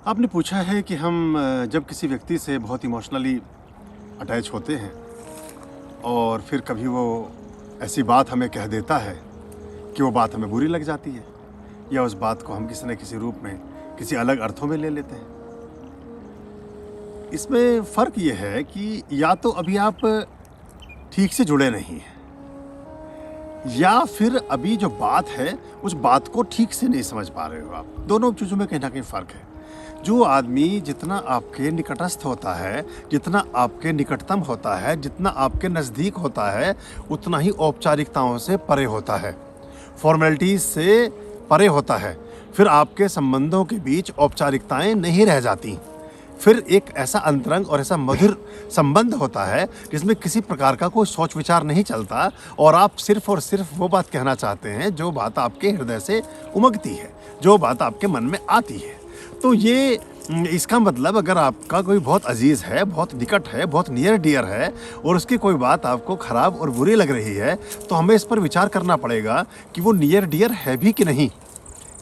आपने पूछा है कि हम जब किसी व्यक्ति से बहुत इमोशनली अटैच होते हैं और फिर कभी वो ऐसी बात हमें कह देता है कि वो बात हमें बुरी लग जाती है या उस बात को हम किसी न किसी रूप में किसी अलग अर्थों में ले लेते हैं। इसमें फ़र्क ये है कि या तो अभी आप ठीक से जुड़े नहीं हैं या फिर अभी जो बात है उस बात को ठीक से नहीं समझ पा रहे हो आप। दोनों चीज़ों में कहीं ना कहीं फ़र्क है। जो आदमी जितना आपके निकटस्थ होता है, जितना आपके निकटतम होता है, जितना आपके नज़दीक होता है, उतना ही औपचारिकताओं से परे होता है, फॉर्मेलिटीज़ से परे होता है। फिर आपके संबंधों के बीच औपचारिकताएं नहीं रह जाती। फिर एक ऐसा अंतरंग और ऐसा मधुर संबंध होता है जिसमें किसी प्रकार का कोई सोच विचार नहीं चलता और आप सिर्फ और सिर्फ वो बात कहना चाहते हैं जो बात आपके हृदय से उमगती है, जो बात आपके मन में आती है। तो ये इसका मतलब अगर आपका कोई बहुत अजीज़ है, बहुत निकट है, बहुत नियर डियर है और उसकी कोई बात आपको ख़राब और बुरी लग रही है, तो हमें इस पर विचार करना पड़ेगा कि वो नियर डियर है भी कि नहीं।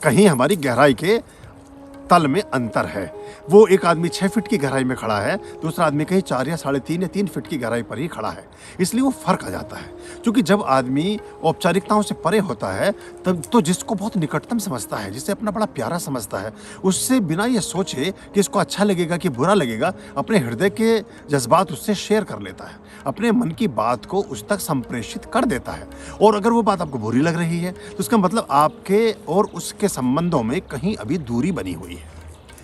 कहीं हमारी गहराई के तल में अंतर है। वो एक आदमी 6 फीट की गहराई में खड़ा है, दूसरा आदमी कहीं 4 या 3.5 या 3 फीट की गहराई पर ही खड़ा है। इसलिए वो फ़र्क आ जाता है। क्योंकि जब आदमी औपचारिकताओं से परे होता है तब तो जिसको बहुत निकटतम समझता है, जिसे अपना बड़ा प्यारा समझता है, उससे बिना ये सोचे कि इसको अच्छा लगेगा कि बुरा लगेगा, अपने हृदय के जज्बात उससे शेयर कर लेता है, अपने मन की बात को उस तक संप्रेषित कर देता है। और अगर वो बात आपको बुरी लग रही है तो इसका मतलब आपके और उसके संबंधों में कहीं अभी दूरी बनी हुई है,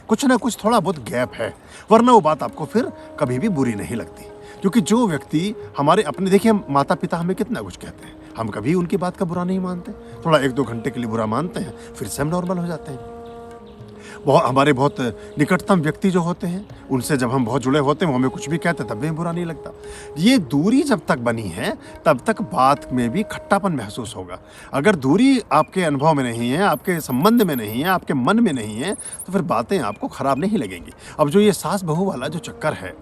कुछ ना कुछ थोड़ा बहुत गैप है, वरना वो बात आपको फिर कभी भी बुरी नहीं लगती। क्योंकि जो व्यक्ति हमारे अपने, देखिए हम माता पिता हमें कितना कुछ कहते हैं, हम कभी उनकी बात का बुरा नहीं मानते, थोड़ा 1-2 घंटे के लिए बुरा मानते हैं, फिर से हम नॉर्मल हो जाते हैं। हमारे बहुत निकटतम व्यक्ति जो होते हैं उनसे जब हम बहुत जुड़े होते हैं, वो हमें कुछ भी कहते हैं तब भी बुरा नहीं लगता। ये दूरी जब तक बनी है तब तक बात में भी खट्टापन महसूस होगा। अगर दूरी आपके अनुभव में नहीं है, आपके संबंध में नहीं है, आपके मन में नहीं है, तो फिर बातें आपको खराब नहीं लगेंगी। अब जो ये सास बहू वाला जो चक्कर है,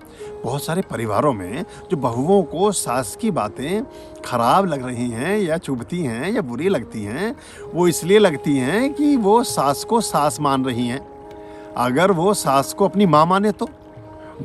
बहुत सारे परिवारों में जो बहुओं को सास की बातें खराब लग रही हैं या चुभती हैं या बुरी लगती हैं, वो इसलिए लगती हैं कि वो सास को सास मान रही हैं। अगर वो सास को अपनी माँ माने तो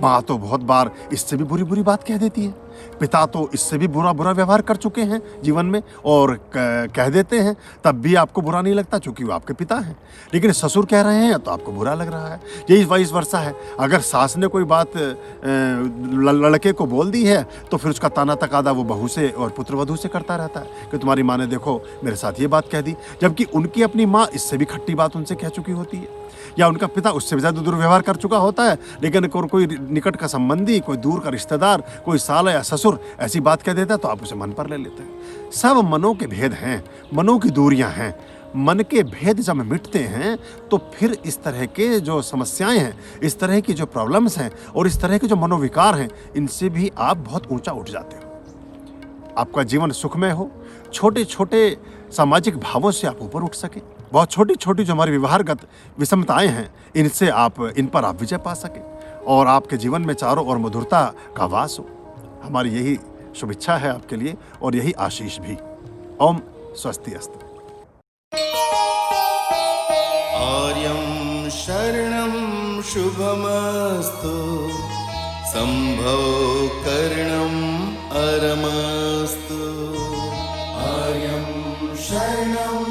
माँ तो बहुत बार इससे भी बुरी बुरी बात कह देती है, पिता तो इससे भी बुरा बुरा व्यवहार कर चुके हैं जीवन में और कह देते हैं, तब भी आपको बुरा नहीं लगता क्योंकि वो आपके पिता हैं। लेकिन ससुर कह रहे हैं तो आपको बुरा लग रहा है। यही वाइस वर्सा है। अगर सास ने कोई बात लड़के को बोल दी है तो फिर उसका ताना तकादा वो बहू से और पुत्रवधू से करता रहता है कि तुम्हारी माँ ने देखो मेरे साथ ये बात कह दी, जबकि उनकी अपनी माँ इससे भी खट्टी बात उनसे कह चुकी होती है, या उनका पिता उससे भी ज़्यादा दुर्व्यवहार कर चुका होता है। लेकिन कोई निकट का संबंधी, कोई दूर का रिश्तेदार, कोई साला या ससुर ऐसी बात कह देता है तो आप उसे मन पर ले लेते हैं। सब मनों के भेद हैं, मनों की दूरियां हैं। मन के भेद जब मिटते हैं तो फिर इस तरह के जो समस्याएं हैं, इस तरह की जो प्रॉब्लम्स हैं और इस तरह के जो मनोविकार हैं, इनसे भी आप बहुत ऊंचा उठ जाते हो। आपका जीवन सुखमय हो, छोटे छोटे सामाजिक भावों से आप ऊपर उठ सके, बहुत छोटी छोटी जो हमारी व्यवहारगत विषमताएं हैं इनसे इन पर आप विजय पा सके और आपके जीवन में चारों ओर मधुरता का वास हो। हमारी यही शुभेच्छा है आपके लिए और यही आशीष भी। ओम स्वस्ति अस्तु। आर्यं शरणं शुभमस्तु, संभव करणं अरमस्तु। आर्यं शरणं